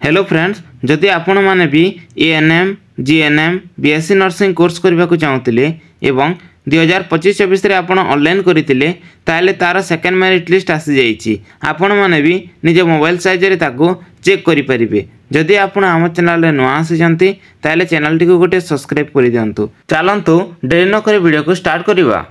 Hello friends, जदि आपण माने भी ANM GNM BSc nursing course करने को चाहूले एवं 2025-26 रे आपण ऑनलाइन करथिले ताले तार सेकंड मेरिट लिस्ट आसी जाईची। आपण माने भी निज मोबाइल साइज रे ताको चेक करि परिबे। जदि आपण आम चैनल रे नुआ आसी जंती ताले चैनल टी को गोटे सब्सक्राइब करि दियंतु। चलंतु देरी न करे वीडियो को स्टार्ट करिवा।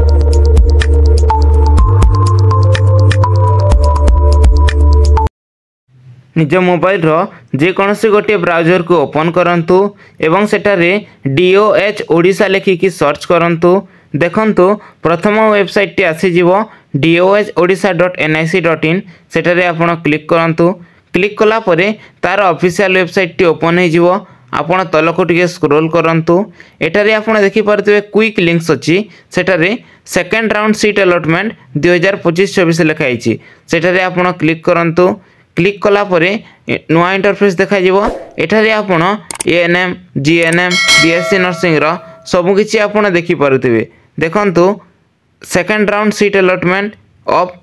निज मोबाइल रो जेकोसी गोटे ब्राउजर को ओपन करंतु एवं सेटारे DOH ओडिशा लिखिकी सर्च करंतु। देखंतु प्रथम वेबसाइट टी आसी जीवो dohodisha.nic.in। सेटारे आपण क्लिक करंतु। क्लिक कला परे तार ऑफिशियल वेबसाइट टी ओपन हे जीवो। आपण तलको टिके स्क्रॉल करंतु। एटारे आपण देखि परतबे क्विक लिंक्स अछि। सेटारे सेकंड राउंड सीट अलॉटमेंट 2025-26 लिखाई छी। सेटारे आपण क्लिक करंतु। क्लिक कला परे नुआ इंटरफेस देखा जीवो। एठारे आपण एएनएम जीएनएम बीएससी नर्सिंग रो सब किछि आपण देखि पारुथिबे। देखंतु second round seat allotment of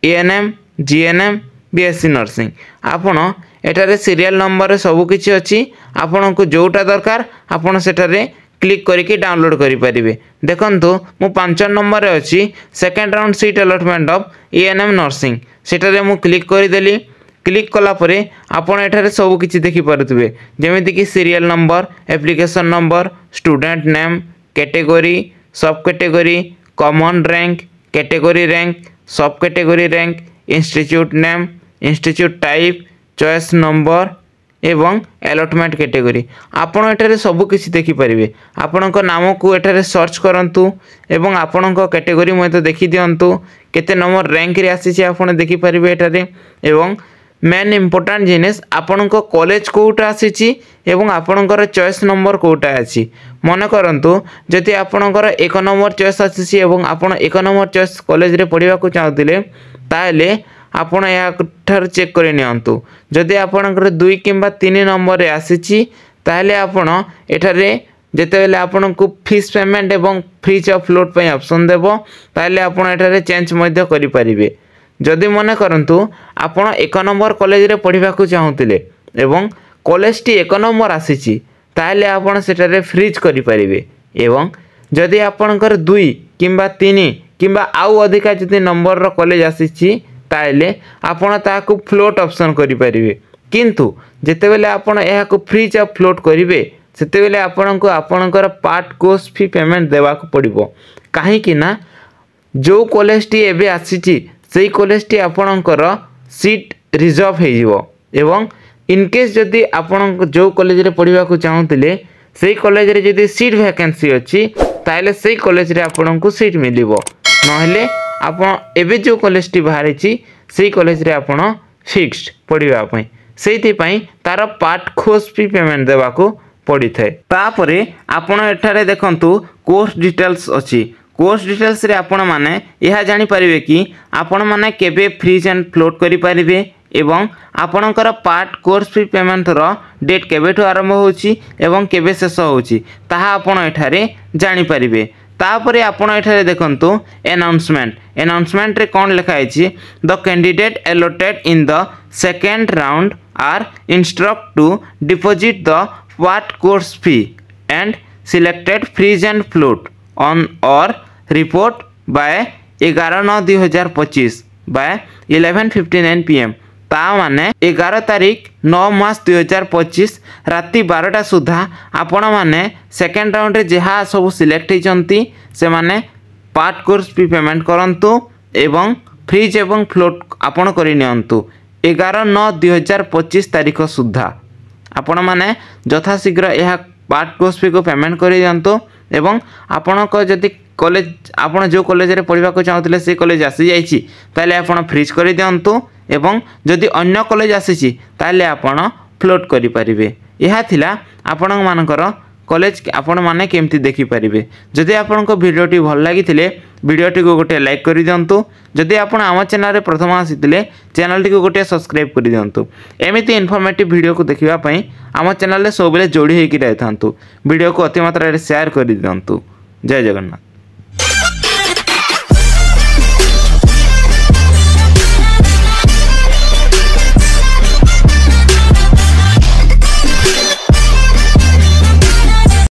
ANM GNM BSc nursing. आपण एठारे सीरियल नंबर सब किछि अछि। आपण को जोटा दरकार आपण सेठारे क्लिक करके डाउनलोड करि परिबे। देखंतु मु 5 नंबर रे अछि second round seat allotment of ANM nursing. सेठारे मु क्लिक करि देली। क्लिक कला परे आपण एठारे सब किछि देखि पारुथिबे, जेमिति कि serial number, application number, student name, category, sub category, common rank, category rank, sub category rank, institute name, institute type, choice number एवं अलॉटमेंट कैटेगरी। आपण एठारे सब किछि देखि परिबे। आपणको नाम को एठारे सर्च करंतु एवं आपणको कैटेगरी मध्ये देखि दियंतु। केते नंबर रैंक रे आसी छै आपण देखि परिबे एठारे। एवं मेन इंपोर्टेंट जिनिस आपणको कॉलेज कोटा आसी एवं आपणकर चॉइस नंबर कोटा अछि। मन करंतु जति आपणकर 1 नंबर चॉइस आसी एवं आपण 1 नंबर चॉइस कॉलेज रे पढिबा को चाहतिले ताले आपण या ठर चेक करि नियंतु। जति आपणकर 2 किंबा 3 नंबर रे आसी ताले आपण एठारे जेतेबेले आपण को फीस पेमेंट एवं फ्री ऑफ फ्लोट पय ऑप्शन देबो ताले आपण एठारे चेंज मध्ये करि परिबे। जदि मन करंतु आपण 1 नंबर कॉलेज रे पढिबा को चाहतिले एवं कॉलेज टी 1 नंबर आसीची ताले आपण सेटारे फ्रीज करि परिबे। एवं जदि आपणकर 2 किंबा 3 किंबा आउ अधिका जदि नंबर रो कॉलेज आसीची ताले आपण ताकू फ्लोट ऑप्शन करि परिबे। किंतु जेतेबेले आपण एहा को फ्रीज ऑफ फ्लोट करिवे सेतेबेले आपणको आपणकर पार्ट कोर्स फी पेमेंट देबा को पड़िबो। काहे कि ना जो कॉलेज टी एबे आसीची सेही कॉलेज टी आपणकर सीट रिजर्व हे जिवो। एवं इन केस जदि आपण जो कॉलेज रे पढिबा को चाहतिले सेही कॉलेज रे जदि सीट वैकेंसी अछि ताले सेही कॉलेज रे आपण को सीट मिलिबो। नहले आपण एबे जो कॉलेज टी बाहरी छी सेही कॉलेज रे आपण फिक्स्ड पढिबा पई सेही पई तार पार्ट कोर्स फी पेमेंट देबा को पड़ी थाए। तापरे आपण एठारे देखंतु कोर्स डिटेल्स अछि। कोर्स डिटेल्स रे आपण माने यह जानि परिबे कि आपण माने केबे फ्रीज एंड फ्लोट करि परिबे एवं आपणकर पार्ट कोर्स फी पेमेंट रो डेट केबेठो आरंभ होउची एवं केबे शेष होउची ताहा आपण एठारे जानि परिबे। तापरे आपण एठारे देखंतु अनाउंसमेंट रे कोन लिखा आइची the candidate allotted in the second round are instruct to deposit the part course fee and selected freeze and float on or report by 11/9/2025 by 11:59 PM। ता माने 11 तारीख 9 मास 2025 राति 12टा सुधा आपण माने सेकंड राउंड रे जहा सब सिलेक्ट होचंती से माने पार्ट कोर्स फी पेमेंट करंतु एवं फ्रीज एवं फ्लोट आपण करि नियंतु 11/9/2025 तारीख सुधा। आपण माने यथा शीघ्र यह पार्ट कोर्स फी को पेमेंट करि दियंतु एवं आपण को जदि कॉलेज आपण जो कॉलेज रे पढिबा को चाहतिले से कॉलेज आसी जाईची ताले आपण फ्रीज करि दियंतु एवं जदि अन्य कॉलेज आसीची ताले आपण फ्लोट करि परिबे। यहा थिला आपण मानकर कॉलेज आपण माने केमती देखि परिबे। जदि आपण को वीडियोटी भल लागिथिले वीडियोटी को गोटे लाइक करि दियंतु। जदि आपण आम चैनल रे प्रथम आसीथिले चैनल टी को गोटे सब्सक्राइब करि दियंतु। एमिति इन्फॉर्मेटिव वीडियो को देखिबा पई आम चैनल रे सब बेले जोड़ी हेकि रहथांतु। वीडियो को अति मात्रा रे शेयर करि दियंतु। जय जगन्नाथ।